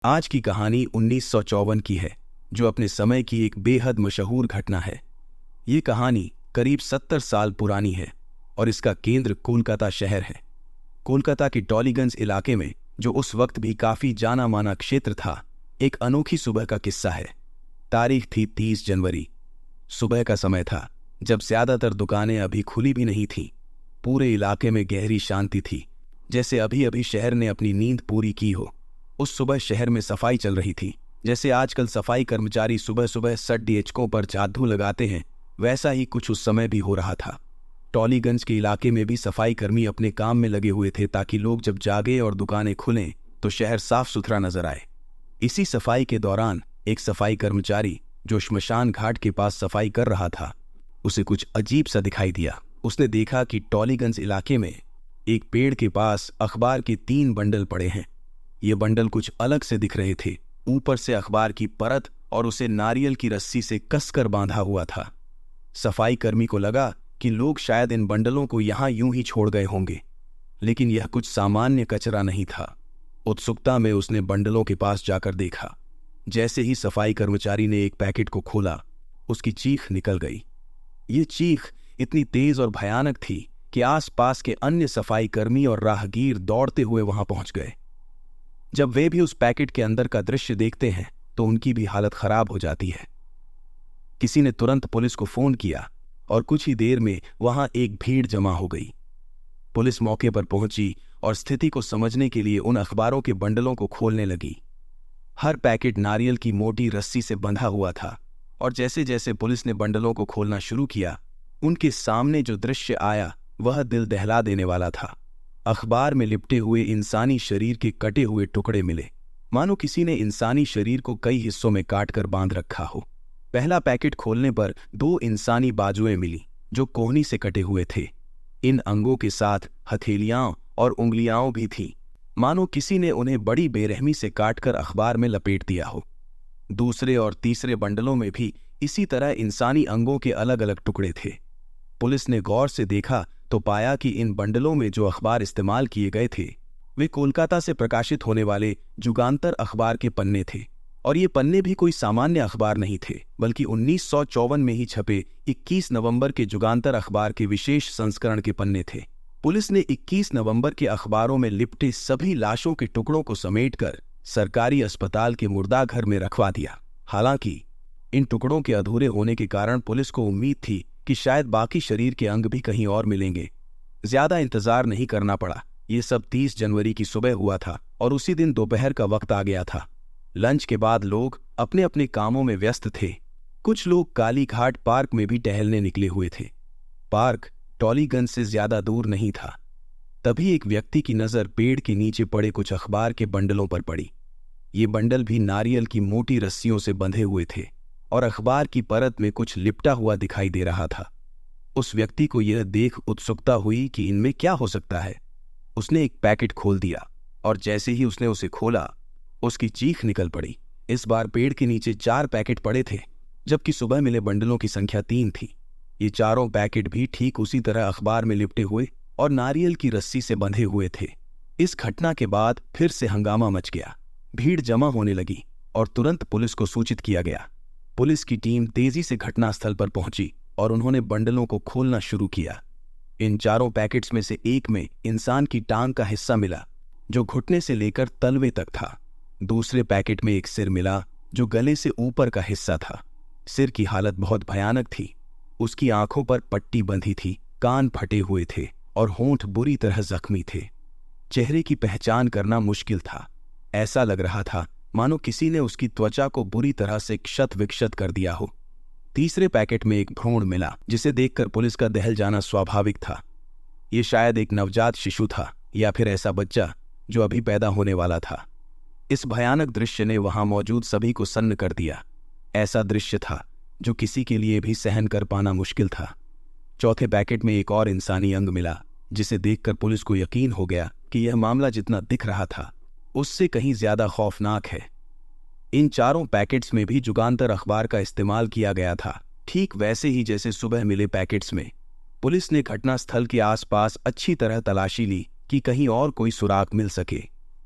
आज की कहानी 1954 की है, जो अपने समय की एक बेहद मशहूर घटना है। ये कहानी करीब 70 साल पुरानी है और इसका केंद्र कोलकाता शहर है। कोलकाता के टॉलीगंज इलाके में, जो उस वक्त भी काफी जाना माना क्षेत्र था, एक अनोखी सुबह का किस्सा है। तारीख थी 30 जनवरी। सुबह का समय था, जब ज्यादातर दुकानें अभी खुली भी नहीं थीं। पूरे इलाके में गहरी शांति थी, जैसे अभी अभी शहर ने अपनी नींद पूरी की हो। उस सुबह शहर में सफाई चल रही थी। जैसे आजकल सफाई कर्मचारी सुबह सुबह सट डीएचकों पर जादू लगाते हैं, वैसा ही कुछ उस समय भी हो रहा था। टॉलीगंज के इलाके में भी सफाई कर्मी अपने काम में लगे हुए थे, ताकि लोग जब जागे और दुकानें खुलें तो शहर साफ सुथरा नजर आए। इसी सफाई के दौरान एक सफाई कर्मचारी, जो श्मशान घाट के पास सफाई कर रहा था, उसे कुछ अजीब सा दिखाई दिया। उसने देखा कि टॉलीगंज इलाके में एक पेड़ के पास अखबार के 3 बंडल पड़े हैं। ये बंडल कुछ अलग से दिख रहे थे। ऊपर से अखबार की परत और उसे नारियल की रस्सी से कसकर बांधा हुआ था। सफाई कर्मी को लगा कि लोग शायद इन बंडलों को यहां यूं ही छोड़ गए होंगे, लेकिन यह कुछ सामान्य कचरा नहीं था। उत्सुकता में उसने बंडलों के पास जाकर देखा। जैसे ही सफाई कर्मचारी ने एक पैकेट को खोला, उसकी चीख निकल गई। ये चीख इतनी तेज और भयानक थी कि आसपास के अन्य सफाई कर्मी और राहगीर दौड़ते हुए वहां पहुंच गए। जब वे भी उस पैकेट के अंदर का दृश्य देखते हैं तो उनकी भी हालत खराब हो जाती है। किसी ने तुरंत पुलिस को फोन किया और कुछ ही देर में वहां एक भीड़ जमा हो गई। पुलिस मौके पर पहुंची और स्थिति को समझने के लिए उन अखबारों के बंडलों को खोलने लगी। हर पैकेट नारियल की मोटी रस्सी से बंधा हुआ था, और जैसे जैसे पुलिस ने बंडलों को खोलना शुरू किया, उनके सामने जो दृश्य आया वह दिल दहला देने वाला था। अखबार में लिपटे हुए इंसानी शरीर के कटे हुए टुकड़े मिले, मानो किसी ने इंसानी शरीर को कई हिस्सों में काटकर बांध रखा हो। पहला पैकेट खोलने पर 2 इंसानी बाजुएं मिली, जो कोहनी से कटे हुए थे। इन अंगों के साथ हथेलियां और उंगलियां भी थीं, मानो किसी ने उन्हें बड़ी बेरहमी से काटकर अखबार में लपेट दिया हो। दूसरे और तीसरे बंडलों में भी इसी तरह इंसानी अंगों के अलग अलग टुकड़े थे। पुलिस ने गौर से देखा तो पाया कि इन बंडलों में जो अखबार इस्तेमाल किए गए थे, वे कोलकाता से प्रकाशित होने वाले जुगांतर अखबार के पन्ने थे। और ये पन्ने भी कोई सामान्य अखबार नहीं थे, बल्कि 1954 में ही छपे 21 नवंबर के जुगांतर अखबार के विशेष संस्करण के पन्ने थे। पुलिस ने 21 नवंबर के अखबारों में लिपटे सभी लाशों के टुकड़ों को समेटकर सरकारी अस्पताल के मुर्दाघर में रखवा दिया। हालांकि इन टुकड़ों के अधूरे होने के कारण पुलिस को उम्मीद थी कि शायद बाकी शरीर के अंग भी कहीं और मिलेंगे। ज्यादा इंतजार नहीं करना पड़ा। ये सब 30 जनवरी की सुबह हुआ था और उसी दिन दोपहर का वक्त आ गया था। लंच के बाद लोग अपने अपने कामों में व्यस्त थे। कुछ लोग काली घाट पार्क में भी टहलने निकले हुए थे। पार्क टॉलीगंज से ज्यादा दूर नहीं था। तभी एक व्यक्ति की नजर पेड़ के नीचे पड़े कुछ अखबार के बंडलों पर पड़ी। ये बंडल भी नारियल की मोटी रस्सियों से बंधे हुए थे और अखबार की परत में कुछ लिपटा हुआ दिखाई दे रहा था। उस व्यक्ति को यह देख उत्सुकता हुई कि इनमें क्या हो सकता है। उसने एक पैकेट खोल दिया और जैसे ही उसने उसे खोला, उसकी चीख निकल पड़ी। इस बार पेड़ के नीचे 4 पैकेट पड़े थे, जबकि सुबह मिले बंडलों की संख्या 3 थी। ये चारों पैकेट भी ठीक उसी तरह अखबार में लिपटे हुए और नारियल की रस्सी से बंधे हुए थे। इस घटना के बाद फिर से हंगामा मच गया। भीड़ जमा होने लगी और तुरंत पुलिस को सूचित किया गया। पुलिस की टीम तेजी से घटनास्थल पर पहुंची और उन्होंने बंडलों को खोलना शुरू किया। इन चारों पैकेट्स में से एक में इंसान की टांग का हिस्सा मिला, जो घुटने से लेकर तलवे तक था। दूसरे पैकेट में एक सिर मिला, जो गले से ऊपर का हिस्सा था। सिर की हालत बहुत भयानक थी। उसकी आंखों पर पट्टी बंधी थी, कान फटे हुए थे और होंठ बुरी तरह जख्मी थे। चेहरे की पहचान करना मुश्किल था। ऐसा लग रहा था मानो किसी ने उसकी त्वचा को बुरी तरह से क्षत विक्षत कर दिया हो। तीसरे पैकेट में एक भ्रूण मिला, जिसे देखकर पुलिस का दहल जाना स्वाभाविक था। ये शायद एक नवजात शिशु था या फिर ऐसा बच्चा जो अभी पैदा होने वाला था। इस भयानक दृश्य ने वहां मौजूद सभी को सन्न कर दिया। ऐसा दृश्य था जो किसी के लिए भी सहन कर पाना मुश्किल था। चौथे पैकेट में एक और इंसानी अंग मिला, जिसे देखकर पुलिस को यकीन हो गया कि यह मामला जितना दिख रहा था उससे कहीं ज्यादा खौफनाक है। इन चारों पैकेट्स में भी जुगांतर अखबार का इस्तेमाल किया गया था, ठीक वैसे ही जैसे सुबह मिले पैकेट्स में। पुलिस ने घटनास्थल के आसपास अच्छी तरह तलाशी ली कि कहीं और कोई सुराग मिल सके,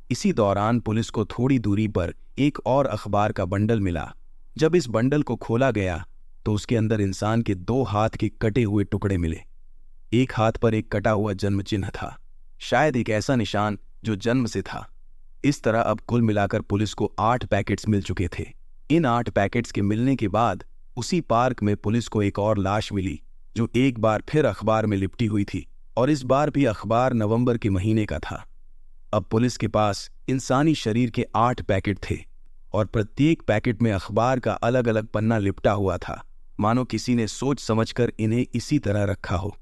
इसी दौरान पुलिस को थोड़ी दूरी पर एक और अखबार का बंडल मिला। जब इस बंडल को खोला गया तो उसके अंदर इंसान के 2 हाथ के कटे हुए टुकड़े मिले। एक हाथ पर एक कटा हुआ जन्म चिन्ह था, शायद एक ऐसा निशान जो जन्म से था। इस तरह अब कुल मिलाकर पुलिस को 8 पैकेट्स मिल चुके थे। इन 8 पैकेट्स के मिलने के बाद उसी पार्क में पुलिस को एक और लाश मिली, जो एक बार फिर अखबार में लिपटी हुई थी, और इस बार भी अखबार नवंबर के महीने का था। अब पुलिस के पास इंसानी शरीर के 8 पैकेट थे और प्रत्येक पैकेट में अखबार का अलग अलग पन्ना लिपटा हुआ था, मानो किसी ने सोच समझकर इन्हें इसी तरह रखा हो।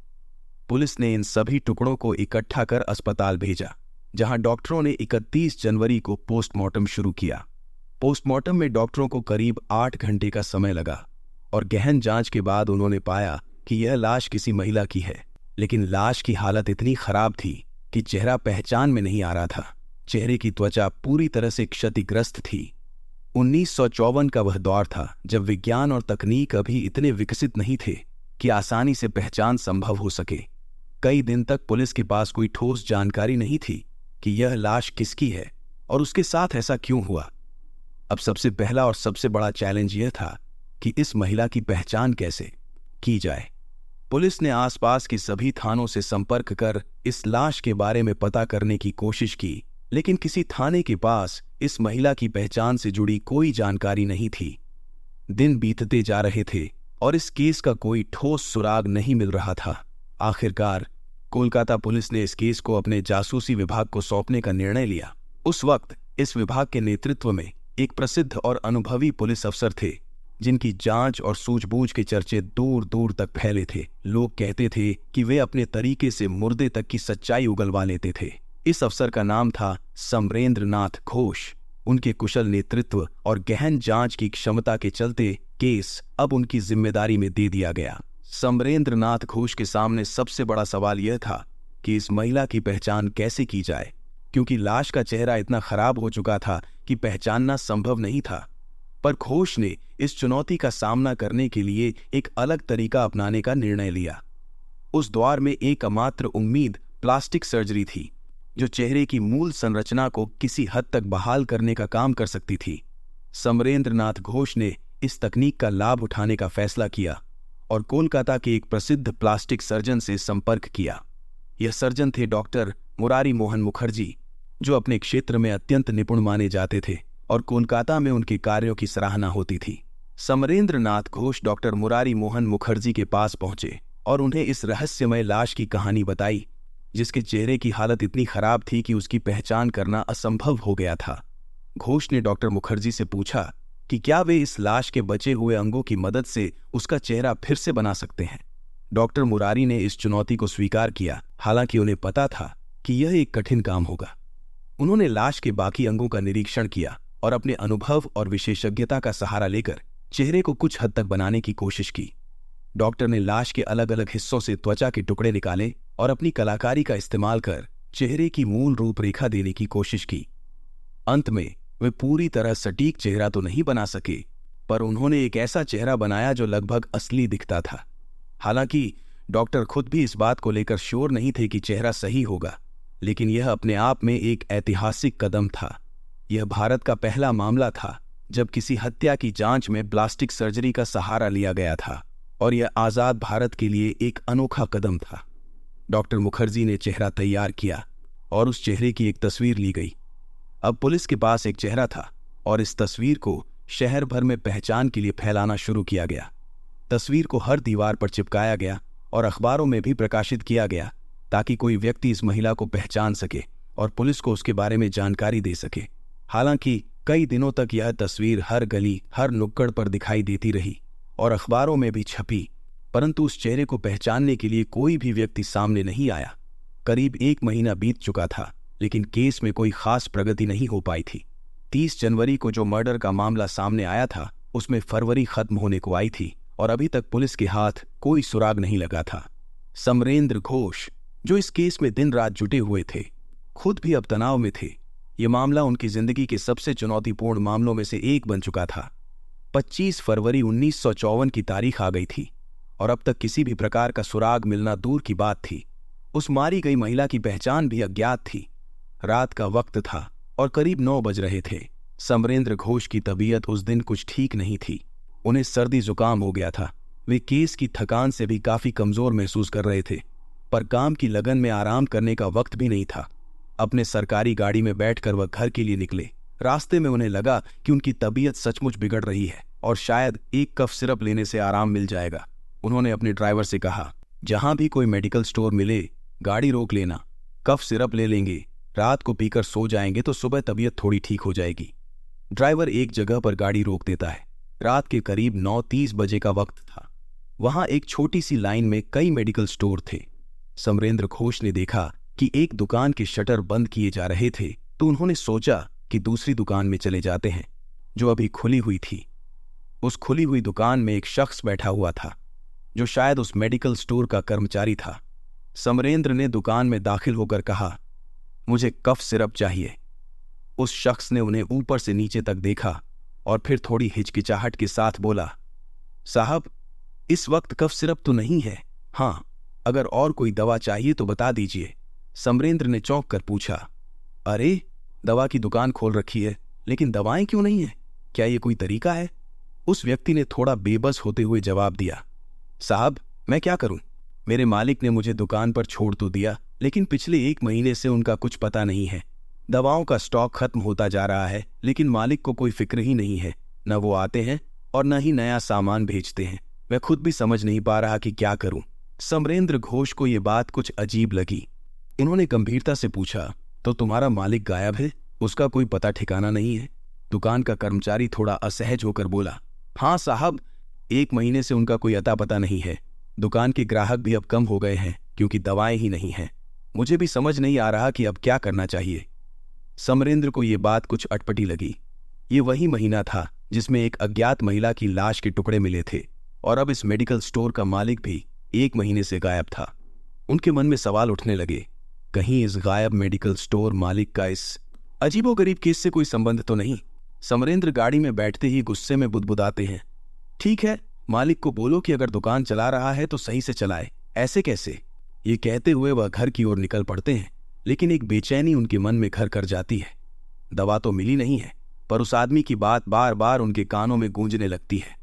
पुलिस ने इन सभी टुकड़ों को इकट्ठा कर अस्पताल भेजा, जहां डॉक्टरों ने 31 जनवरी को पोस्टमार्टम शुरू किया। पोस्टमार्टम में डॉक्टरों को करीब 8 घंटे का समय लगा और गहन जांच के बाद उन्होंने पाया कि यह लाश किसी महिला की है, लेकिन लाश की हालत इतनी खराब थी कि चेहरा पहचान में नहीं आ रहा था। चेहरे की त्वचा पूरी तरह से क्षतिग्रस्त थी। 1954 का वह दौर था जब विज्ञान और तकनीक अभी इतने विकसित नहीं थे कि आसानी से पहचान संभव हो सके। कई दिन तक पुलिस के पास कोई ठोस जानकारी नहीं थी कि यह लाश किसकी है और उसके साथ ऐसा क्यों हुआ। अब सबसे पहला और सबसे बड़ा चैलेंज यह था कि इस महिला की पहचान कैसे की जाए। पुलिस ने आसपास के सभी थानों से संपर्क कर इस लाश के बारे में पता करने की कोशिश की, लेकिन किसी थाने के पास इस महिला की पहचान से जुड़ी कोई जानकारी नहीं थी। दिन बीतते जा रहे थे और इस केस का कोई ठोस सुराग नहीं मिल रहा था। आखिरकार कोलकाता पुलिस ने इस केस को अपने जासूसी विभाग को सौंपने का निर्णय लिया। उस वक्त इस विभाग के नेतृत्व में एक प्रसिद्ध और अनुभवी पुलिस अफसर थे, जिनकी जांच और सूझबूझ के चर्चे दूर दूर तक फैले थे। लोग कहते थे कि वे अपने तरीके से मुर्दे तक की सच्चाई उगलवा लेते थे। इस अफसर का नाम था समरेंद्र नाथ घोष। उनके कुशल नेतृत्व और गहन जांच की क्षमता के चलते केस अब उनकी जिम्मेदारी में दे दिया गया। समरेंद्र नाथ घोष के सामने सबसे बड़ा सवाल यह था कि इस महिला की पहचान कैसे की जाए, क्योंकि लाश का चेहरा इतना खराब हो चुका था कि पहचानना संभव नहीं था। पर घोष ने इस चुनौती का सामना करने के लिए एक अलग तरीका अपनाने का निर्णय लिया। उस दौर में एकमात्र उम्मीद प्लास्टिक सर्जरी थी, जो चेहरे की मूल संरचना को किसी हद तक बहाल करने का काम कर सकती थी। समरेंद्र नाथ घोष ने इस तकनीक का लाभ उठाने का फैसला किया और कोलकाता के एक प्रसिद्ध प्लास्टिक सर्जन से संपर्क किया। यह सर्जन थे डॉक्टर मुरारी मोहन मुखर्जी, जो अपने क्षेत्र में अत्यंत निपुण माने जाते थे और कोलकाता में उनके कार्यों की सराहना होती थी। समरेंद्र नाथ घोष डॉक्टर मुरारी मोहन मुखर्जी के पास पहुंचे और उन्हें इस रहस्यमय लाश की कहानी बताई, जिसके चेहरे की हालत इतनी खराब थी कि उसकी पहचान करना असंभव हो गया था। घोष ने डॉक्टर मुखर्जी से पूछा कि क्या वे इस लाश के बचे हुए अंगों की मदद से उसका चेहरा फिर से बना सकते हैं। डॉक्टर मुरारी ने इस चुनौती को स्वीकार किया, हालांकि उन्हें पता था कि यह एक कठिन काम होगा। उन्होंने लाश के बाकी अंगों का निरीक्षण किया और अपने अनुभव और विशेषज्ञता का सहारा लेकर चेहरे को कुछ हद तक बनाने की कोशिश की। डॉक्टर ने लाश के अलग अलग हिस्सों से त्वचा के टुकड़े निकाले और अपनी कलाकारी का इस्तेमाल कर चेहरे की मूल रूपरेखा देने की कोशिश की। अंत में वे पूरी तरह सटीक चेहरा तो नहीं बना सके, पर उन्होंने एक ऐसा चेहरा बनाया जो लगभग असली दिखता था। हालांकि डॉक्टर खुद भी इस बात को लेकर श्योर नहीं थे कि चेहरा सही होगा, लेकिन यह अपने आप में एक ऐतिहासिक कदम था। यह भारत का पहला मामला था जब किसी हत्या की जांच में प्लास्टिक सर्जरी का सहारा लिया गया था, और यह आजाद भारत के लिए एक अनोखा कदम था। डॉक्टर मुखर्जी ने चेहरा तैयार किया और उस चेहरे की एक तस्वीर ली गई। अब पुलिस के पास एक चेहरा था और इस तस्वीर को शहर भर में पहचान के लिए फैलाना शुरू किया गया। तस्वीर को हर दीवार पर चिपकाया गया और अखबारों में भी प्रकाशित किया गया, ताकि कोई व्यक्ति इस महिला को पहचान सके और पुलिस को उसके बारे में जानकारी दे सके। हालांकि कई दिनों तक यह तस्वीर हर गली, हर नुक्कड़ पर दिखाई देती रही और अखबारों में भी छपी, परंतु उस चेहरे को पहचानने के लिए कोई भी व्यक्ति सामने नहीं आया। करीब 1 महीना बीत चुका था, लेकिन केस में कोई खास प्रगति नहीं हो पाई थी। 30 जनवरी को जो मर्डर का मामला सामने आया था, उसमें फरवरी खत्म होने को आई थी और अभी तक पुलिस के हाथ कोई सुराग नहीं लगा था। समरेंद्र घोष, जो इस केस में दिन रात जुटे हुए थे, खुद भी अब तनाव में थे। ये मामला उनकी जिंदगी के सबसे चुनौतीपूर्ण मामलों में से एक बन चुका था। 25 फरवरी 1954 की तारीख आ गई थी और अब तक किसी भी प्रकार का सुराग मिलना दूर की बात थी। उस मारी गई महिला की पहचान भी अज्ञात थी। रात का वक्त था और करीब 9 बज रहे थे। समरेंद्र घोष की तबीयत उस दिन कुछ ठीक नहीं थी। उन्हें सर्दी जुकाम हो गया था। वे केस की थकान से भी काफी कमजोर महसूस कर रहे थे, पर काम की लगन में आराम करने का वक्त भी नहीं था। अपने सरकारी गाड़ी में बैठकर वह घर के लिए निकले। रास्ते में उन्हें लगा कि उनकी तबीयत सचमुच बिगड़ रही है और शायद एक कफ सिरप लेने से आराम मिल जाएगा। उन्होंने अपने ड्राइवर से कहा, जहां भी कोई मेडिकल स्टोर मिले गाड़ी रोक लेना, कफ सिरप ले लेंगे, रात को पीकर सो जाएंगे तो सुबह तबीयत थोड़ी ठीक हो जाएगी। ड्राइवर एक जगह पर गाड़ी रोक देता है। रात के करीब 9:30 बजे का वक्त था। वहां एक छोटी सी लाइन में कई मेडिकल स्टोर थे। समरेंद्र घोष ने देखा कि एक दुकान के शटर बंद किए जा रहे थे, तो उन्होंने सोचा कि दूसरी दुकान में चले जाते हैं, जो अभी खुली हुई थी। उस खुली हुई दुकान में एक शख्स बैठा हुआ था, जो शायद उस मेडिकल स्टोर का कर्मचारी था। समरेंद्र ने दुकान में दाखिल होकर कहा, मुझे कफ सिरप चाहिए। उस शख्स ने उन्हें ऊपर से नीचे तक देखा और फिर थोड़ी हिचकिचाहट के साथ बोला, साहब, इस वक्त कफ सिरप तो नहीं है। हाँ, अगर और कोई दवा चाहिए तो बता दीजिए। समरेंद्र ने चौंक कर पूछा, अरे, दवा की दुकान खोल रखी है, लेकिन दवाएं क्यों नहीं है? क्या ये कोई तरीका है? उस व्यक्ति ने थोड़ा बेबस होते हुए जवाब दिया, साहब, मैं क्या करूं? मेरे मालिक ने मुझे दुकान पर छोड़ तो दिया, लेकिन पिछले 1 महीने से उनका कुछ पता नहीं है। दवाओं का स्टॉक खत्म होता जा रहा है, लेकिन मालिक को कोई फिक्र ही नहीं है। न वो आते हैं और न ही नया सामान भेजते हैं। मैं खुद भी समझ नहीं पा रहा कि क्या करूं। समरेंद्र घोष को ये बात कुछ अजीब लगी। उन्होंने गंभीरता से पूछा, तो तुम्हारा मालिक गायब है? उसका कोई पता ठिकाना नहीं है? दुकान का कर्मचारी थोड़ा असहज होकर बोला, हाँ साहब, 1 महीने से उनका कोई अता पता नहीं है। दुकान के ग्राहक भी अब कम हो गए हैं, क्योंकि दवाएं ही नहीं हैं। मुझे भी समझ नहीं आ रहा कि अब क्या करना चाहिए। समरेंद्र को ये बात कुछ अटपटी लगी। ये वही महीना था जिसमें एक अज्ञात महिला की लाश के टुकड़े मिले थे, और अब इस मेडिकल स्टोर का मालिक भी 1 महीने से गायब था। उनके मन में सवाल उठने लगे, कहीं इस गायब मेडिकल स्टोर मालिक का इस अजीबोगरीब केस से कोई संबंध तो नहीं? समरेंद्र गाड़ी में बैठते ही गुस्से में बुदबुदाते हैं, ठीक है, मालिक को बोलो कि अगर दुकान चला रहा है तो सही से चलाए, ऐसे कैसे? ये कहते हुए वह घर की ओर निकल पड़ते हैं, लेकिन एक बेचैनी उनके मन में घर कर जाती है। दवा तो मिली नहीं है, पर उस आदमी की बात बार बार उनके कानों में गूंजने लगती है।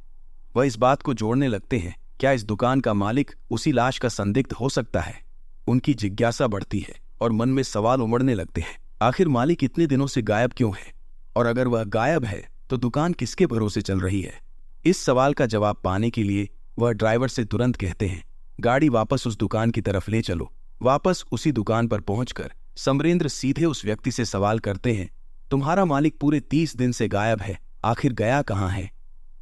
वह इस बात को जोड़ने लगते हैं, क्या इस दुकान का मालिक उसी लाश का संदिग्ध हो सकता है? उनकी जिज्ञासा बढ़ती है और मन में सवाल उमड़ने लगते हैं, आखिर मालिक इतने दिनों से गायब क्यों है? और अगर वह गायब है तो दुकान किसके भरोसे चल रही है? इस सवाल का जवाब पाने के लिए वह ड्राइवर से तुरंत कहते हैं, गाड़ी वापस उस दुकान की तरफ ले चलो। वापस उसी दुकान पर पहुंचकर समरेंद्र सीधे उस व्यक्ति से सवाल करते हैं, तुम्हारा मालिक पूरे 30 दिन से गायब है, आखिर गया कहाँ है?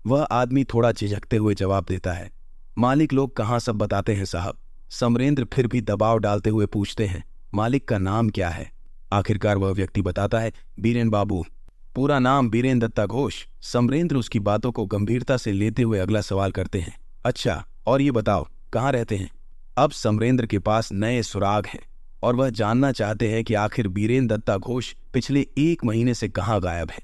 वह आदमी थोड़ा झिझकते हुए जवाब देता है, मालिक लोग कहाँ सब बताते हैं साहब। समरेंद्र फिर भी दबाव डालते हुए पूछते हैं, मालिक का नाम क्या है? आखिरकार वह व्यक्ति बताता है, बीरेन बाबू। पूरा नाम बीरेन दत्ता घोष। समरेंद्र उसकी बातों को गंभीरता से लेते हुए अगला सवाल करते हैं, अच्छा, और ये बताओ कहाँ रहते हैं? अब समरेंद्र के पास नए सुराग हैं और वह जानना चाहते हैं कि आखिर बीरेन दत्ता घोष पिछले 1 महीने से कहाँ गायब है।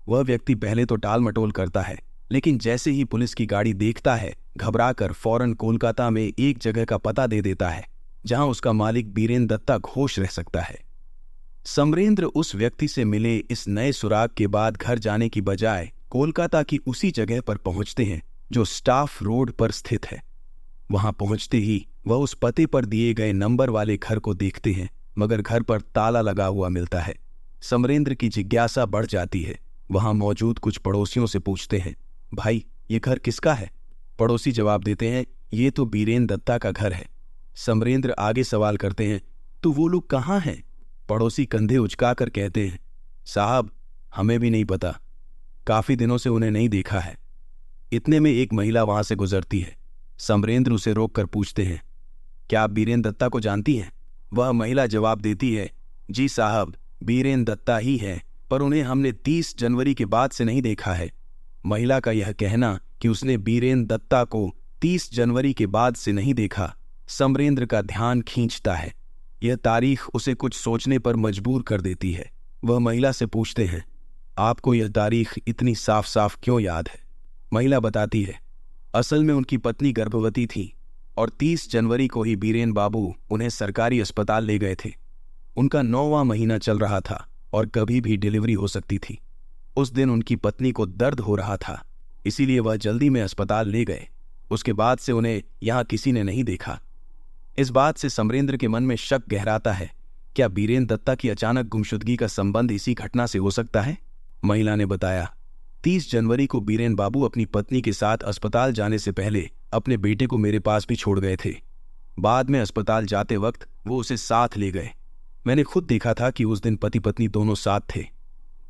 वह व्यक्ति पहले तो टाल मटोल करता है, लेकिन जैसे ही पुलिस की गाड़ी देखता है, घबराकर फौरन कोलकाता में एक जगह का पता दे देता है जहां उसका मालिक बीरेन दत्ता घोष रह सकता है। समरेंद्र उस व्यक्ति से मिले इस नए सुराग के बाद घर जाने की बजाय कोलकाता की उसी जगह पर पहुंचते हैं जो स्टाफ रोड पर स्थित है। वहां पहुंचते ही वह उस पते पर दिए गए नंबर वाले घर को देखते हैं, मगर घर पर ताला लगा हुआ मिलता है। समरेंद्र की जिज्ञासा बढ़ जाती है। वहां मौजूद कुछ पड़ोसियों से पूछते हैं, भाई, ये घर किसका है? पड़ोसी जवाब देते हैं, ये तो बीरेन दत्ता का घर है। समरेंद्र आगे सवाल करते हैं, तो वो लोग कहाँ हैं? पड़ोसी कंधे उचकाकर कहते हैं, साहब, हमें भी नहीं पता, काफी दिनों से उन्हें नहीं देखा है। इतने में एक महिला वहां से गुजरती है। समरेंद्र उसे रोककर पूछते हैं, क्या आप बीरेन दत्ता को जानती हैं? वह महिला जवाब देती है, जी साहब, बीरेन दत्ता ही है, पर उन्हें हमने 30 जनवरी के बाद से नहीं देखा है। महिला का यह कहना कि उसने बीरेन दत्ता को 30 जनवरी के बाद से नहीं देखा, समरेंद्र का ध्यान खींचता है। यह तारीख उसे कुछ सोचने पर मजबूर कर देती है। वह महिला से पूछते हैं, आपको यह तारीख इतनी साफ साफ क्यों याद है? महिला बताती है, असल में उनकी पत्नी गर्भवती थी और 30 जनवरी को ही बीरेन बाबू उन्हें सरकारी अस्पताल ले गए थे। उनका 9वां महीना चल रहा था और कभी भी डिलीवरी हो सकती थी। उस दिन उनकी पत्नी को दर्द हो रहा था, इसीलिए वह जल्दी में अस्पताल ले गए। उसके बाद से उन्हें यहाँ किसी ने नहीं देखा। इस बात से समरेंद्र के मन में शक गहराता है, क्या बीरेन दत्ता की अचानक गुमशुदगी का संबंध इसी घटना से हो सकता है? महिला ने बताया, 30 जनवरी को बीरेन बाबू अपनी पत्नी के साथ अस्पताल जाने से पहले अपने बेटे को मेरे पास भी छोड़ गए थे। बाद में अस्पताल जाते वक्त वो उसे साथ ले गए। मैंने खुद देखा था कि उस दिन पति पत्नी दोनों साथ थे।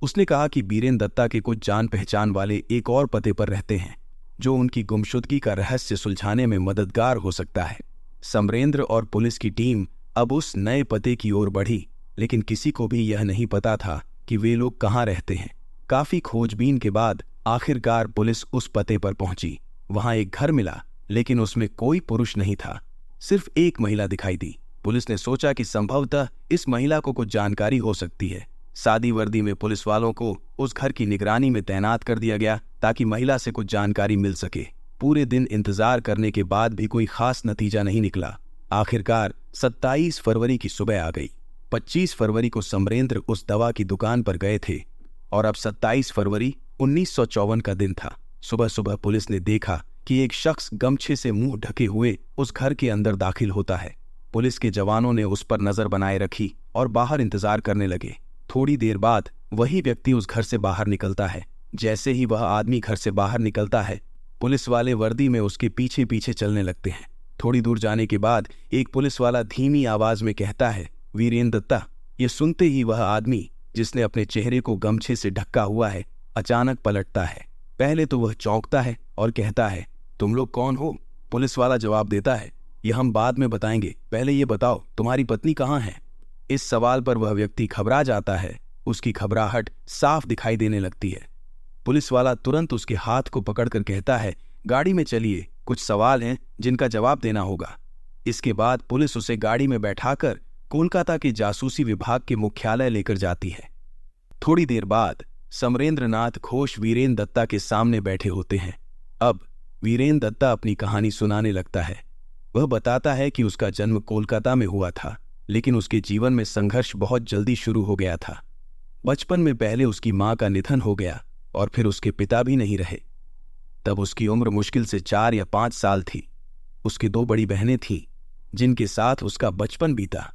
उसने कहा कि बीरेन दत्ता के कुछ जान पहचान वाले एक और पते पर रहते हैं, जो उनकी गुमशुदगी का रहस्य सुलझाने में मददगार हो सकता है। समरेंद्र और पुलिस की टीम अब उस नए पते की ओर बढ़ी, लेकिन किसी को भी यह नहीं पता था कि वे लोग कहाँ रहते हैं। काफी खोजबीन के बाद आखिरकार पुलिस उस पते पर पहुंची। वहां एक घर मिला, लेकिन उसमें कोई पुरुष नहीं था, सिर्फ एक महिला दिखाई दी। पुलिस ने सोचा कि संभवतः इस महिला को कुछ जानकारी हो सकती है। सादी वर्दी में पुलिस वालों को उस घर की निगरानी में तैनात कर दिया गया ताकि महिला से कुछ जानकारी मिल सके। पूरे दिन इंतजार करने के बाद भी कोई खास नतीजा नहीं निकला। आखिरकार 27 फरवरी की सुबह आ गई। 25 फरवरी को समरेंद्र उस दवा की दुकान पर गए थे और अब 27 फरवरी 1954 का दिन था। सुबह सुबह पुलिस ने देखा कि एक शख्स गमछे से मुंह ढके हुए उस घर के अंदर दाखिल होता है। पुलिस के जवानों ने उस पर नजर बनाए रखी और बाहर इंतजार करने लगे। थोड़ी देर बाद वही व्यक्ति उस घर से बाहर निकलता है। जैसे ही वह आदमी घर से बाहर निकलता है, पुलिस वाले वर्दी में उसके पीछे पीछे चलने लगते हैं। थोड़ी दूर जाने के बाद एक पुलिस वाला धीमी आवाज में कहता है, वीरेन दत्ता। ये सुनते ही वह आदमी, जिसने अपने चेहरे को गमछे से ढका हुआ है, अचानक पलटता है। पहले तो वह चौंकता है और कहता है, तुम लोग कौन हो? पुलिस वाला जवाब देता है, यह हम बाद में बताएंगे, पहले ये बताओ तुम्हारी पत्नी कहाँ है? इस सवाल पर वह व्यक्ति घबरा जाता है। उसकी घबराहट साफ दिखाई देने लगती है। पुलिस वाला तुरंत उसके हाथ को पकड़कर कहता है, गाड़ी में चलिए, कुछ सवाल हैं जिनका जवाब देना होगा। इसके बाद पुलिस उसे गाड़ी में बैठाकर कोलकाता के जासूसी विभाग के मुख्यालय लेकर जाती है। थोड़ी देर बाद समरेंद्र नाथ घोष वीरेन दत्ता के सामने बैठे होते हैं। अब वीरेन दत्ता अपनी कहानी सुनाने लगता है। वह बताता है कि उसका जन्म कोलकाता में हुआ था, लेकिन उसके जीवन में संघर्ष बहुत जल्दी शुरू हो गया था। बचपन में पहले उसकी मां का निधन हो गया और फिर उसके पिता भी नहीं रहे। तब उसकी उम्र मुश्किल से 4 या 5 साल थी। उसकी 2 बड़ी बहनें थीं, जिनके साथ उसका बचपन बीता।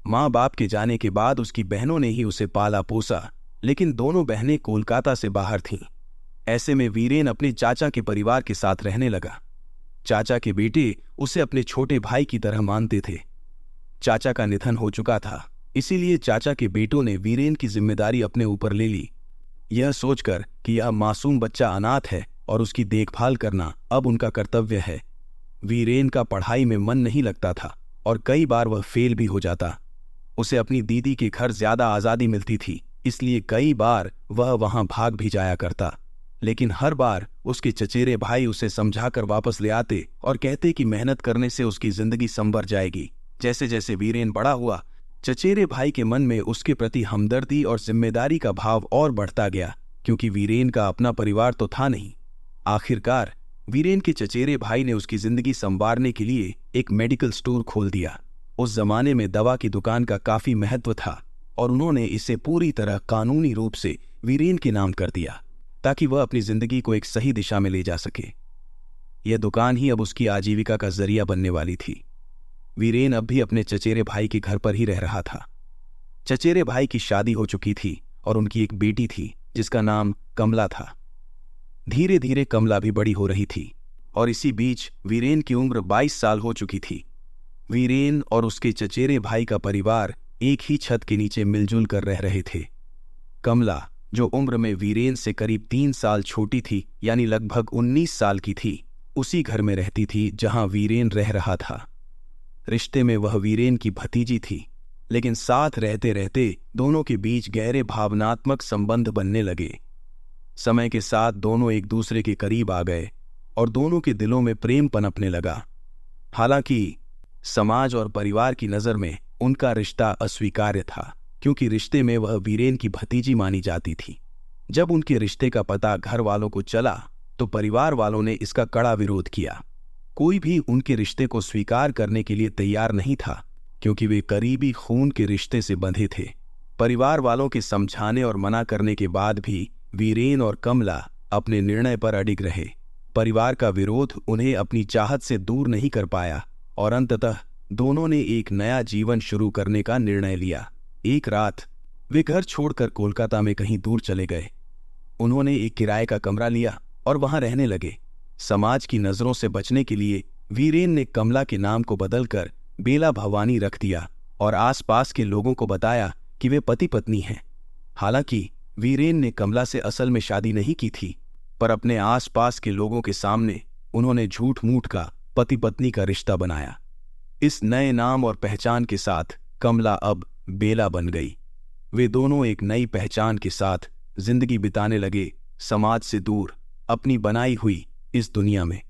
माँ बाप के जाने के बाद उसकी बहनों ने ही उसे पाला पोसा, लेकिन दोनों बहनें कोलकाता से बाहर थीं। ऐसे में वीरेन अपने चाचा के परिवार के साथ रहने लगा। चाचा के बेटे उसे अपने छोटे भाई की तरह मानते थे। चाचा का निधन हो चुका था, इसीलिए चाचा के बेटों ने वीरेन की जिम्मेदारी अपने ऊपर ले ली, यह सोचकर कि यह मासूम बच्चा अनाथ है और उसकी देखभाल करना अब उनका कर्तव्य है। वीरेन का पढ़ाई में मन नहीं लगता था और कई बार वह फेल भी हो जाता। उसे अपनी दीदी के घर ज्यादा आज़ादी मिलती थी, इसलिए कई बार वह वहां भाग भी जाया करता। लेकिन हर बार उसके चचेरे भाई उसे समझाकर वापस ले आते और कहते कि मेहनत करने से उसकी जिंदगी संवर जाएगी। जैसे जैसे वीरेन बड़ा हुआ, चचेरे भाई के मन में उसके प्रति हमदर्दी और जिम्मेदारी का भाव और बढ़ता गया, क्योंकि वीरेन का अपना परिवार तो था नहीं। आखिरकार वीरेन के चचेरे भाई ने उसकी जिंदगी संवारने के लिए एक मेडिकल स्टोर खोल दिया। उस जमाने में दवा की दुकान का काफी महत्व था और उन्होंने इसे पूरी तरह कानूनी रूप से वीरेन के नाम कर दिया, ताकि वह अपनी जिंदगी को एक सही दिशा में ले जा सके। यह दुकान ही अब उसकी आजीविका का जरिया बनने वाली थी। वीरेन अब भी अपने चचेरे भाई के घर पर ही रह रहा था। चचेरे भाई की शादी हो चुकी थी और उनकी एक बेटी थी जिसका नाम कमला था। धीरे धीरे कमला भी बड़ी हो रही थी और इसी बीच वीरेन की उम्र 22 साल हो चुकी थी। वीरेन और उसके चचेरे भाई का परिवार एक ही छत के नीचे मिलजुल कर रह रहे थे। कमला, जो उम्र में वीरेन से करीब 3 साल छोटी थी, यानी लगभग 19 साल की थी, उसी घर में रहती थी जहां वीरेन रह रहा था। रिश्ते में वह वीरेन की भतीजी थी, लेकिन साथ रहते रहते दोनों के बीच गहरे भावनात्मक संबंध बनने लगे। समय के साथ दोनों एक दूसरे के करीब आ गए और दोनों के दिलों में प्रेम पनपने लगा। हालांकि समाज और परिवार की नज़र में उनका रिश्ता अस्वीकार्य था, क्योंकि रिश्ते में वह वीरेन की भतीजी मानी जाती थी। जब उनके रिश्ते का पता घर वालों को चला तो परिवार वालों ने इसका कड़ा विरोध किया। कोई भी उनके रिश्ते को स्वीकार करने के लिए तैयार नहीं था, क्योंकि वे करीबी खून के रिश्ते से बंधे थे। परिवार वालों के समझाने और मना करने के बाद भी वीरेन और कमला अपने निर्णय पर अडिग रहे। परिवार का विरोध उन्हें अपनी चाहत से दूर नहीं कर पाया और अंततः दोनों ने एक नया जीवन शुरू करने का निर्णय लिया। एक रात वे घर छोड़कर कोलकाता में कहीं दूर चले गए। उन्होंने एक किराए का कमरा लिया और वहां रहने लगे। समाज की नजरों से बचने के लिए वीरेन ने कमला के नाम को बदलकर बेला भवानी रख दिया और आसपास के लोगों को बताया कि वे पति पत्नी हैं। हालांकि वीरेन ने कमला से असल में शादी नहीं की थी, पर अपने आसपास के लोगों के सामने उन्होंने झूठ मूठ का पति पत्नी का रिश्ता बनाया। इस नए नाम और पहचान के साथ कमला अब बेला बन गई। वे दोनों एक नई पहचान के साथ जिंदगी बिताने लगे, समाज से दूर, अपनी बनाई हुई इस दुनिया में।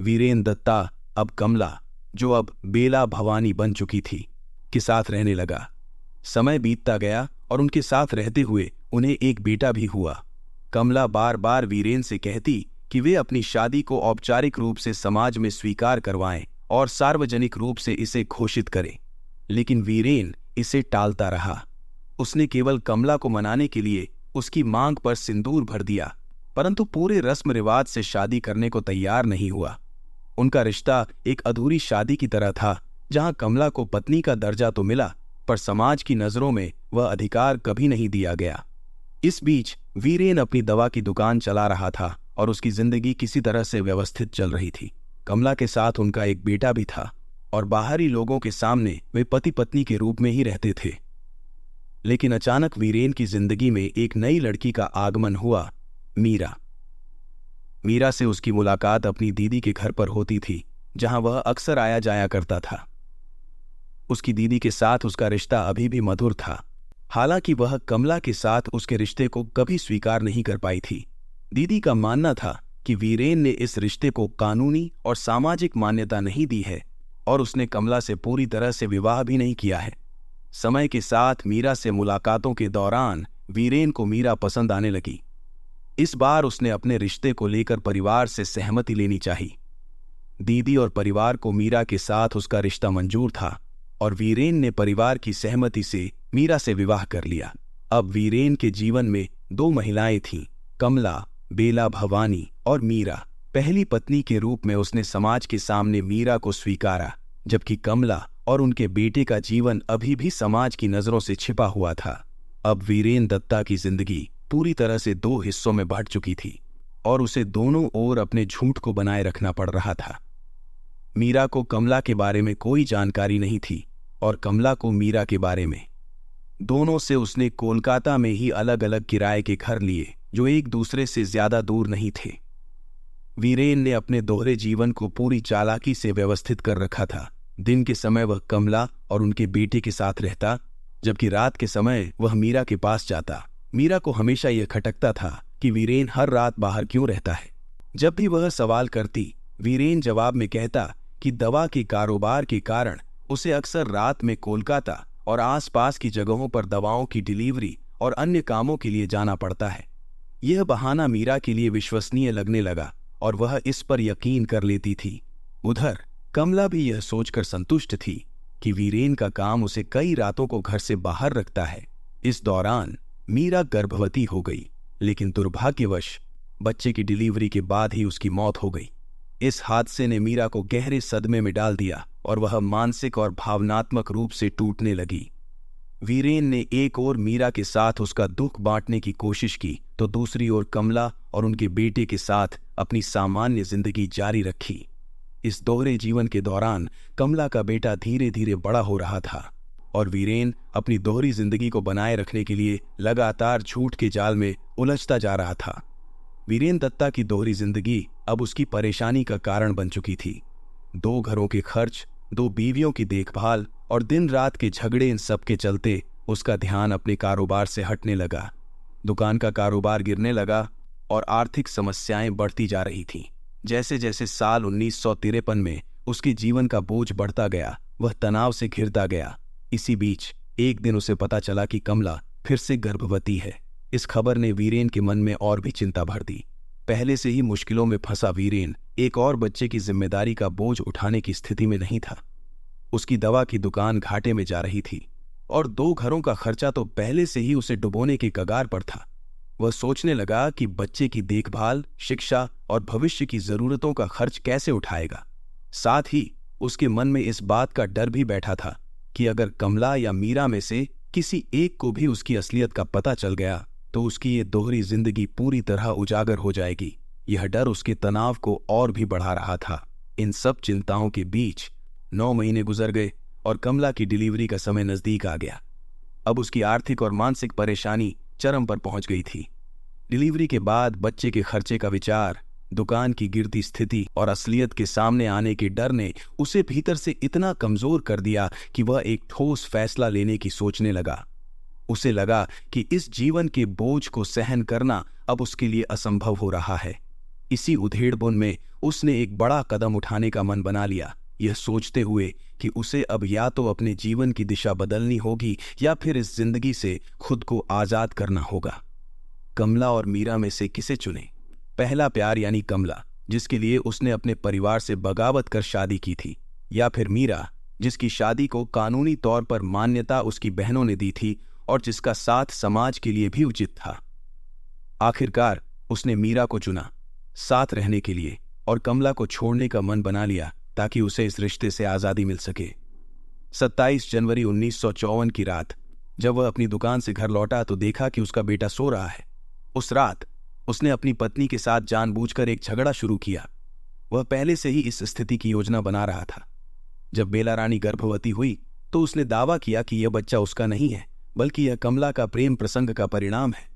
वीरेन दत्ता अब कमला, जो अब बेला भवानी बन चुकी थी, के साथ रहने लगा। समय बीतता गया और उनके साथ रहते हुए उन्हें एक बेटा भी हुआ। कमला बार बार वीरेन से कहती कि वे अपनी शादी को औपचारिक रूप से समाज में स्वीकार करवाएं और सार्वजनिक रूप से इसे घोषित करें, लेकिन वीरेन इसे टालता रहा। उसने केवल कमला को मनाने के लिए उसकी मांग पर सिंदूर भर दिया, परंतु पूरे रस्म रिवाज से शादी करने को तैयार नहीं हुआ। उनका रिश्ता एक अधूरी शादी की तरह था, जहां कमला को पत्नी का दर्जा तो मिला, पर समाज की नजरों में वह अधिकार कभी नहीं दिया गया। इस बीच वीरेन अपनी दवा की दुकान चला रहा था और उसकी जिंदगी किसी तरह से व्यवस्थित चल रही थी। कमला के साथ उनका एक बेटा भी था और बाहरी लोगों के सामने वे पति पत्नी के रूप में ही रहते थे। लेकिन अचानक वीरेन की जिंदगी में एक नई लड़की का आगमन हुआ, मीरा। मीरा से उसकी मुलाकात अपनी दीदी के घर पर होती थी, जहां वह अक्सर आया जाया करता था। उसकी दीदी के साथ उसका रिश्ता अभी भी मधुर था, हालांकि वह कमला के साथ उसके रिश्ते को कभी स्वीकार नहीं कर पाई थी। दीदी का मानना था कि वीरेन ने इस रिश्ते को कानूनी और सामाजिक मान्यता नहीं दी है और उसने कमला से पूरी तरह से विवाह भी नहीं किया है। समय के साथ मीरा से मुलाकातों के दौरान वीरेन को मीरा पसंद आने लगी। इस बार उसने अपने रिश्ते को लेकर परिवार से सहमति लेनी चाहिए। दीदी और परिवार को मीरा के साथ उसका रिश्ता मंजूर था और वीरेन ने परिवार की सहमति से मीरा से विवाह कर लिया। अब वीरेन के जीवन में दो महिलाएं थीं, कमला, बेला भवानी और मीरा। पहली पत्नी के रूप में उसने समाज के सामने मीरा को स्वीकारा, जबकि कमला और उनके बेटे का जीवन अभी भी समाज की नजरों से छिपा हुआ था। अब वीरेन दत्ता की जिंदगी पूरी तरह से दो हिस्सों में बांट चुकी थी और उसे दोनों ओर अपने झूठ को बनाए रखना पड़ रहा था। मीरा को कमला के बारे में कोई जानकारी नहीं थी और कमला को मीरा के बारे में। दोनों से उसने कोलकाता में ही अलग अलग किराए के घर लिए, जो एक दूसरे से ज्यादा दूर नहीं थे। वीरेन ने अपने दोहरे जीवन को पूरी चालाकी से व्यवस्थित कर रखा था। दिन के समय वह कमला और उनके बेटे के साथ रहता, जबकि रात के समय वह मीरा के पास जाता। मीरा को हमेशा यह खटकता था कि वीरेन हर रात बाहर क्यों रहता है। जब भी वह सवाल करती, वीरेन जवाब में कहता कि दवा के कारोबार के कारण उसे अक्सर रात में कोलकाता और आसपास की जगहों पर दवाओं की डिलीवरी और अन्य कामों के लिए जाना पड़ता है। यह बहाना मीरा के लिए विश्वसनीय लगने लगा और वह इस पर यकीन कर लेती थी। उधर कमला भी यह सोचकर संतुष्ट थी कि वीरेन का काम उसे कई रातों को घर से बाहर रखता है। इस दौरान मीरा गर्भवती हो गई, लेकिन दुर्भाग्यवश बच्चे की डिलीवरी के बाद ही उसकी मौत हो गई। इस हादसे ने मीरा को गहरे सदमे में डाल दिया और वह मानसिक और भावनात्मक रूप से टूटने लगी। वीरेन ने एक ओर मीरा के साथ उसका दुख बांटने की कोशिश की, तो दूसरी ओर कमला और उनके बेटे के साथ अपनी सामान्य जिंदगी जारी रखी। इस दोहरे जीवन के दौरान कमला का बेटा धीरे धीरे बड़ा हो रहा था और वीरेन अपनी दोहरी जिंदगी को बनाए रखने के लिए लगातार झूठ के जाल में उलझता जा रहा था। वीरेन दत्ता की दोहरी जिंदगी अब उसकी परेशानी का कारण बन चुकी थी। 2 घरों के खर्च, 2 बीवियों की देखभाल और दिन रात के झगड़े, इन सब के चलते उसका ध्यान अपने कारोबार से हटने लगा। दुकान का कारोबार गिरने लगा और आर्थिक समस्याएं बढ़ती जा रही थीं। जैसे जैसे साल 1953 में उसके जीवन का बोझ बढ़ता गया, वह तनाव से घिरता गया। इसी बीच एक दिन उसे पता चला कि कमला फिर से गर्भवती है। इस खबर ने वीरेन के मन में और भी चिंता भर दी। पहले से ही मुश्किलों में फंसा वीरेन एक और बच्चे की जिम्मेदारी का बोझ उठाने की स्थिति में नहीं था। उसकी दवा की दुकान घाटे में जा रही थी। और 2 घरों का खर्चा तो पहले से ही उसे डुबोने के कगार पर था। वह सोचने लगा कि बच्चे की देखभाल, शिक्षा और भविष्य की जरूरतों का खर्च कैसे उठाएगा। साथ ही उसके मन में इस बात का डर भी बैठा था कि अगर कमला या मीरा में से किसी एक को भी उसकी असलियत का पता चल गया तो उसकी ये दोहरी जिंदगी पूरी तरह उजागर हो जाएगी। यह डर उसके तनाव को और भी बढ़ा रहा था। इन सब चिंताओं के बीच 9 महीने गुजर गए और कमला की डिलीवरी का समय नजदीक आ गया। अब उसकी आर्थिक और मानसिक परेशानी चरम पर पहुंच गई थी। डिलीवरी के बाद बच्चे के खर्चे का विचार, दुकान की गिरती स्थिति और असलियत के सामने आने के डर ने उसे भीतर से इतना कमजोर कर दिया कि वह एक ठोस फैसला लेने की सोचने लगा। उसे लगा कि इस जीवन के बोझ को सहन करना अब उसके लिए असंभव हो रहा है। इसी उधेड़बुन में उसने एक बड़ा कदम उठाने का मन बना लिया, यह सोचते हुए कि उसे अब या तो अपने जीवन की दिशा बदलनी होगी या फिर इस जिंदगी से खुद को आजाद करना होगा। कमला और मीरा में से किसे चुने? पहला प्यार यानी कमला, जिसके लिए उसने अपने परिवार से बगावत कर शादी की थी, या फिर मीरा, जिसकी शादी को कानूनी तौर पर मान्यता उसकी बहनों ने दी थी और जिसका साथ समाज के लिए भी उचित था। आखिरकार उसने मीरा को चुना, साथ रहने के लिए, और कमला को छोड़ने का मन बना लिया ताकि उसे इस रिश्ते से आजादी मिल सके। 27 जनवरी 1954 की रात जब वह अपनी दुकान से घर लौटा तो देखा कि उसका बेटा सो रहा है। उस रात उसने अपनी पत्नी के साथ जानबूझकर एक झगड़ा शुरू किया। वह पहले से ही इस स्थिति की योजना बना रहा था। जब बेला रानी गर्भवती हुई तो उसने दावा किया कि यह बच्चा उसका नहीं है, बल्कि यह कमला का प्रेम प्रसंग का परिणाम है।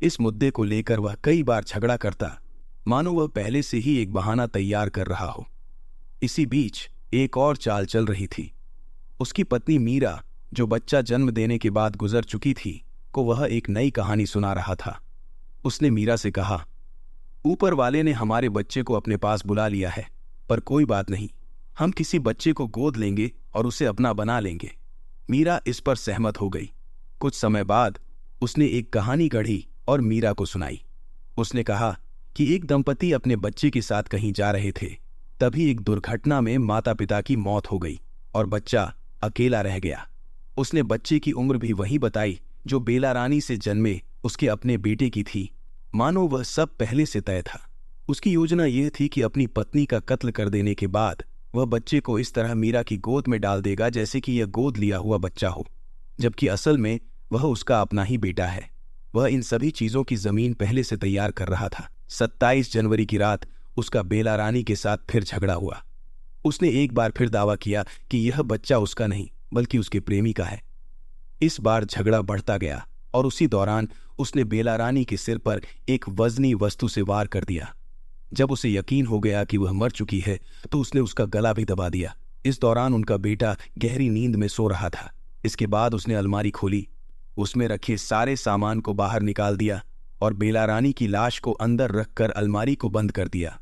इस मुद्दे को लेकर वह कई बार झगड़ा करता, मानो वह पहले से ही एक बहाना तैयार कर रहा हो। इसी बीच एक और चाल चल रही थी। उसकी पत्नी मीरा, जो बच्चा जन्म देने के बाद गुजर चुकी थी, को वह एक नई कहानी सुना रहा था। उसने मीरा से कहा, ऊपर वाले ने हमारे बच्चे को अपने पास बुला लिया है, पर कोई बात नहीं, हम किसी बच्चे को गोद लेंगे और उसे अपना बना लेंगे। मीरा इस पर सहमत हो गई। कुछ समय बाद उसने एक कहानी गढ़ी और मीरा को सुनाई। उसने कहा कि एक दंपति अपने बच्चे के साथ कहीं जा रहे थे। तभी एक दुर्घटना में माता पिता की मौत हो गई और बच्चा अकेला रह गया। उसने बच्चे की उम्र भी वही बताई जो बेला रानी से जन्मे उसके अपने बेटे की थी, मानो वह सब पहले से तय था। उसकी योजना यह थी कि अपनी पत्नी का कत्ल कर देने के बाद वह बच्चे को इस तरह मीरा की गोद में डाल देगा जैसे कि यह गोद लिया हुआ बच्चा हो, जबकि असल में वह उसका अपना ही बेटा है। वह इन सभी चीजों की जमीन पहले से तैयार कर रहा था। 27 जनवरी की रात उसका बेला रानी के साथ फिर झगड़ा हुआ। उसने एक बार फिर दावा किया कि यह बच्चा उसका नहीं बल्कि उसके प्रेमी का है। इस बार झगड़ा बढ़ता गया और उसी दौरान उसने बेला रानी के सिर पर एक वजनी वस्तु से वार कर दिया। जब उसे यकीन हो गया कि वह मर चुकी है तो उसने उसका गला भी दबा दिया। इस दौरान उनका बेटा गहरी नींद में सो रहा था। इसके बाद उसने अलमारी खोली, उसमें रखे सारे सामान को बाहर निकाल दिया और बेला रानी की लाश को अंदर रखकर अलमारी को बंद कर दिया।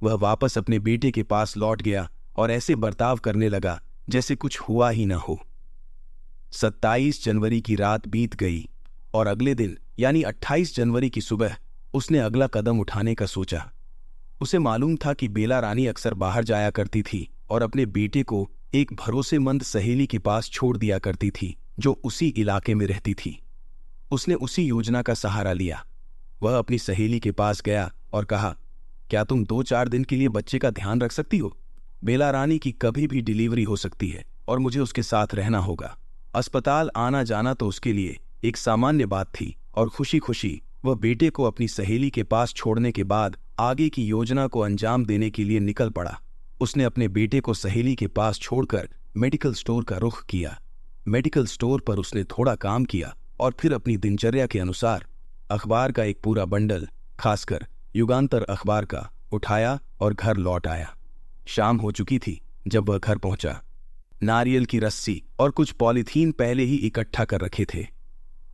वह वापस अपने बेटे के पास लौट गया और ऐसे बर्ताव करने लगा जैसे कुछ हुआ ही न हो। 27 जनवरी की रात बीत गई और अगले दिन यानी 28 जनवरी की सुबह उसने अगला कदम उठाने का सोचा। उसे मालूम था कि बेला रानी अक्सर बाहर जाया करती थी और अपने बेटे को एक भरोसेमंद सहेली के पास छोड़ दिया करती थी जो उसी इलाके में रहती थी। उसने उसी योजना का सहारा लिया। वह अपनी सहेली के पास गया और कहा, क्या तुम 2-4 दिन के लिए बच्चे का ध्यान रख सकती हो? बेला रानी की कभी भी डिलीवरी हो सकती है और मुझे उसके साथ रहना होगा। अस्पताल आना जाना तो उसके लिए एक सामान्य बात थी और खुशी खुशी वह बेटे को अपनी सहेली के पास छोड़ने के बाद आगे की योजना को अंजाम देने के लिए निकल पड़ा। उसने अपने बेटे को सहेली के पास छोड़कर मेडिकल स्टोर का रुख किया। मेडिकल स्टोर पर उसने थोड़ा काम किया और फिर अपनी दिनचर्या के अनुसार अखबार का एक पूरा बंडल, खासकर युगांतर अखबार का, उठाया और घर लौट आया। शाम हो चुकी थी जब वह घर पहुंचा। नारियल की रस्सी और कुछ पॉलीथीन पहले ही इकट्ठा कर रखे थे।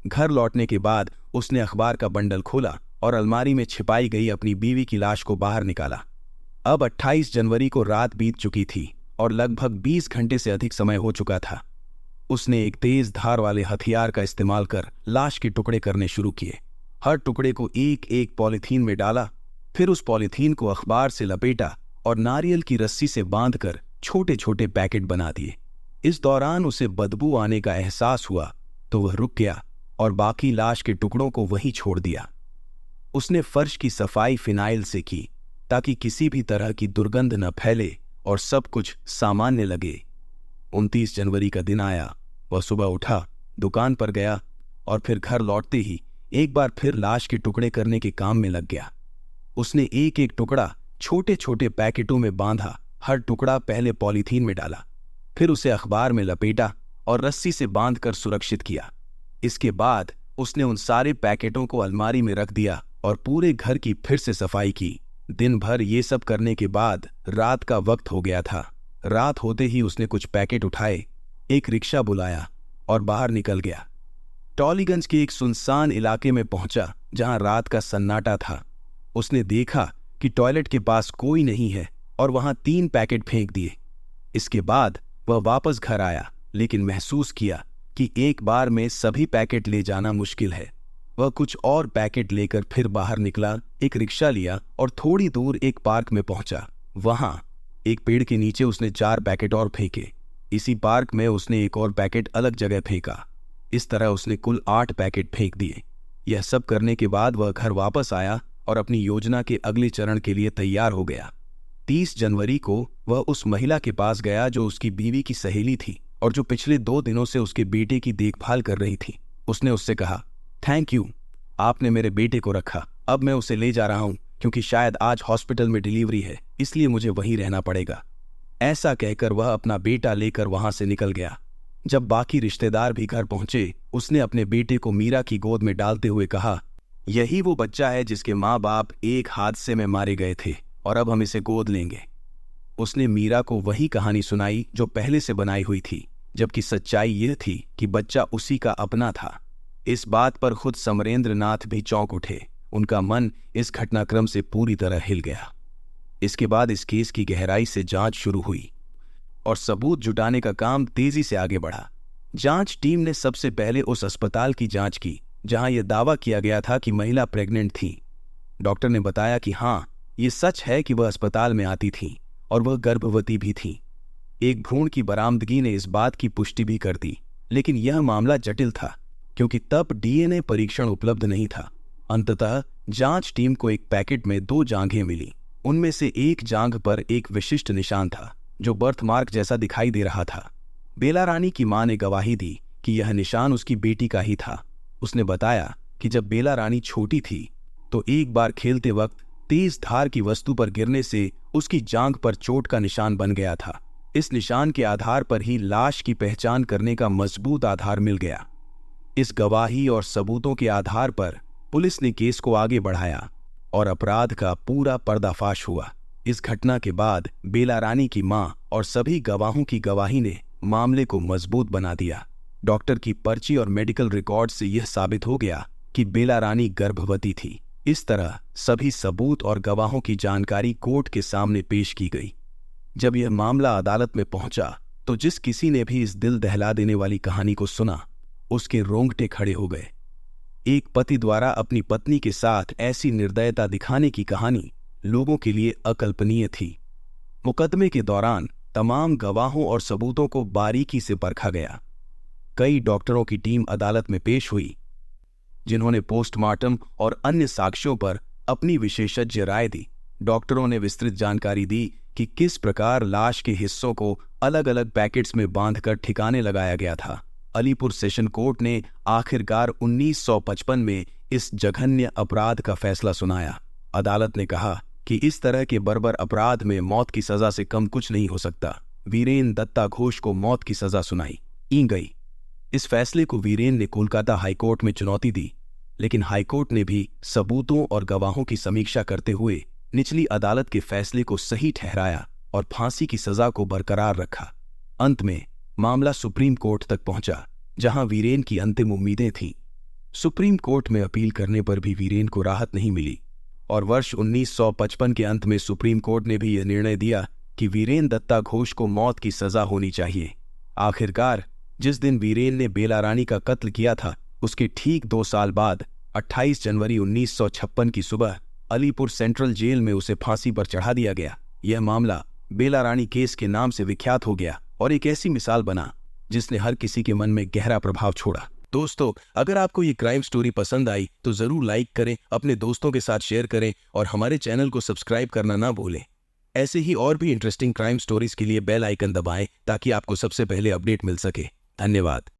घर लौटने के बाद उसने अखबार का बंडल खोला और अलमारी में छिपाई गई अपनी बीवी की लाश को बाहर निकाला। अब 28 जनवरी को रात बीत चुकी थी और लगभग 20 घंटे से अधिक समय हो चुका था। उसने एक तेज धार वाले हथियार का इस्तेमाल कर लाश के टुकड़े करने शुरू किए। हर टुकड़े को एक एक पॉलीथीन में डाला, फिर उस पॉलीथीन को अखबार से लपेटा और नारियल की रस्सी से बांधकर छोटे छोटे पैकेट बना दिए। इस दौरान उसे बदबू आने का एहसास हुआ तो वह रुक गया और बाकी लाश के टुकड़ों को वहीं छोड़ दिया। उसने फर्श की सफाई फिनाइल से की ताकि किसी भी तरह की दुर्गंध न फैले और सब कुछ सामान्य लगे। 29 जनवरी का दिन आया। वह सुबह उठा, दुकान पर गया और फिर घर लौटते ही एक बार फिर लाश के टुकड़े करने के काम में लग गया। उसने एक एक टुकड़ा छोटे छोटे पैकेटों में बांधा। हर टुकड़ा पहले पॉलीथीन में डाला, फिर उसे अखबार में लपेटा और रस्सी से बांधकर सुरक्षित किया। इसके बाद उसने उन सारे पैकेटों को अलमारी में रख दिया और पूरे घर की फिर से सफाई की। दिन भर ये सब करने के बाद रात का वक्त हो गया था। रात होते ही उसने कुछ पैकेट उठाए, एक रिक्शा बुलाया और बाहर निकल गया। टॉलीगंज के एक सुनसान इलाके में पहुंचा जहां रात का सन्नाटा था। उसने देखा कि टॉयलेट के पास कोई नहीं है और वहां 3 पैकेट फेंक दिए। इसके बाद वह वापस घर आया, लेकिन महसूस किया कि एक बार में सभी पैकेट ले जाना मुश्किल है। वह कुछ और पैकेट लेकर फिर बाहर निकला, एक रिक्शा लिया और थोड़ी दूर एक पार्क में पहुंचा। वहां एक पेड़ के नीचे उसने 4 पैकेट और फेंके। इसी पार्क में उसने एक और पैकेट अलग जगह फेंका। इस तरह उसने कुल 8 पैकेट फेंक दिए। यह सब करने के बाद वह घर वापस आया और अपनी योजना के अगले चरण के लिए तैयार हो गया। 30 जनवरी को वह उस महिला के पास गया जो उसकी बीवी की सहेली थी और जो पिछले 2 दिनों से उसके बेटे की देखभाल कर रही थी। उसने उससे कहा, थैंक यू, आपने मेरे बेटे को रखा। अब मैं उसे ले जा रहा हूं क्योंकि शायद आज हॉस्पिटल में डिलीवरी है, इसलिए मुझे वहीं रहना पड़ेगा। ऐसा कहकर वह अपना बेटा लेकर वहां से निकल गया। जब बाकी रिश्तेदार भी घर पहुंचे, उसने अपने बेटे को मीरा की गोद में डालते हुए कहा, यही वो बच्चा है जिसके माँ बाप एक हादसे में मारे गए थे और अब हम इसे गोद लेंगे। उसने मीरा को वही कहानी सुनाई जो पहले से बनाई हुई थी, जबकि सच्चाई यह थी कि बच्चा उसी का अपना था। इस बात पर खुद समरेंद्र नाथ भी चौंक उठे। उनका मन इस घटनाक्रम से पूरी तरह हिल गया। इसके बाद इस केस की गहराई से जांच शुरू हुई और सबूत जुटाने का काम तेजी से आगे बढ़ा। जांच टीम ने सबसे पहले उस अस्पताल की जांच की जहां यह दावा किया गया था कि महिला प्रेग्नेंट थी। डॉक्टर ने बताया कि हाँ, ये सच है कि वह अस्पताल में आती थी और वह गर्भवती भी थी। एक भ्रूण की बरामदगी ने इस बात की पुष्टि भी कर दी, लेकिन यह मामला जटिल था क्योंकि तब डीएनए परीक्षण उपलब्ध नहीं था। अंततः जांच टीम को एक पैकेट में 2 जांघें मिली। उनमें से एक जांघ पर एक विशिष्ट निशान था जो बर्थमार्क जैसा दिखाई दे रहा था। बेला रानी की मां ने गवाही दी कि यह निशान उसकी बेटी का ही था। उसने बताया कि जब बेला रानी छोटी थी तो एक बार खेलते वक्त तेज धार की वस्तु पर गिरने से उसकी जांघ पर चोट का निशान बन गया था। इस निशान के आधार पर ही लाश की पहचान करने का मजबूत आधार मिल गया। इस गवाही और सबूतों के आधार पर पुलिस ने केस को आगे बढ़ाया और अपराध का पूरा पर्दाफाश हुआ। इस घटना के बाद बेला रानी की मां और सभी गवाहों की गवाही ने मामले को मजबूत बना दिया। डॉक्टर की पर्ची और मेडिकल रिकॉर्ड से यह साबित हो गया कि बेला रानी गर्भवती थी। इस तरह सभी सबूत और गवाहों की जानकारी कोर्ट के सामने पेश की गई। जब यह मामला अदालत में पहुंचा तो जिस किसी ने भी इस दिल दहला देने वाली कहानी को सुना, उसके रोंगटे खड़े हो गए। एक पति द्वारा अपनी पत्नी के साथ ऐसी निर्दयता दिखाने की कहानी लोगों के लिए अकल्पनीय थी। मुकदमे के दौरान तमाम गवाहों और सबूतों को बारीकी से परखा गया। कई डॉक्टरों की टीम अदालत में पेश हुई जिन्होंने पोस्टमार्टम और अन्य साक्ष्यों पर अपनी विशेषज्ञ राय दी। डॉक्टरों ने विस्तृत जानकारी दी कि किस प्रकार लाश के हिस्सों को अलग अलग पैकेट्स में बांधकर ठिकाने लगाया गया था। अलीपुर सेशन कोर्ट ने आखिरकार 1955 में इस जघन्य अपराध का फैसला सुनाया। अदालत ने कहा कि इस तरह के बर्बर अपराध में मौत की सजा से कम कुछ नहीं हो सकता। वीरेन दत्ता घोष को मौत की सजा सुनाई गई। इस फैसले को वीरेन ने कोलकाता हाईकोर्ट में चुनौती दी, लेकिन हाईकोर्ट ने भी सबूतों और गवाहों की समीक्षा करते हुए निचली अदालत के फैसले को सही ठहराया और फांसी की सजा को बरकरार रखा। अंत में मामला सुप्रीम कोर्ट तक पहुंचा, जहां वीरेन की अंतिम उम्मीदें थीं। सुप्रीम कोर्ट में अपील करने पर भी वीरेन को राहत नहीं मिली और वर्ष 1955 के अंत में सुप्रीम कोर्ट ने भी यह निर्णय दिया कि वीरेन दत्ता घोष को मौत की सजा होनी चाहिए। आखिरकार जिस दिन वीरेन ने बेला रानी का कत्ल किया था, उसके ठीक 2 साल बाद 28 जनवरी 1956 की सुबह अलीपुर सेंट्रल जेल में उसे फांसी पर चढ़ा दिया गया। यह मामला बेला रानी केस के नाम से विख्यात हो गया और एक ऐसी मिसाल बना जिसने हर किसी के मन में गहरा प्रभाव छोड़ा। दोस्तों, अगर आपको ये क्राइम स्टोरी पसंद आई तो जरूर लाइक करें, अपने दोस्तों के साथ शेयर करें और हमारे चैनल को सब्सक्राइब करना ना भूलें। ऐसे ही और भी इंटरेस्टिंग क्राइम स्टोरीज के लिए बेल आइकन दबाएं ताकि आपको सबसे पहले अपडेट मिल सके। धन्यवाद।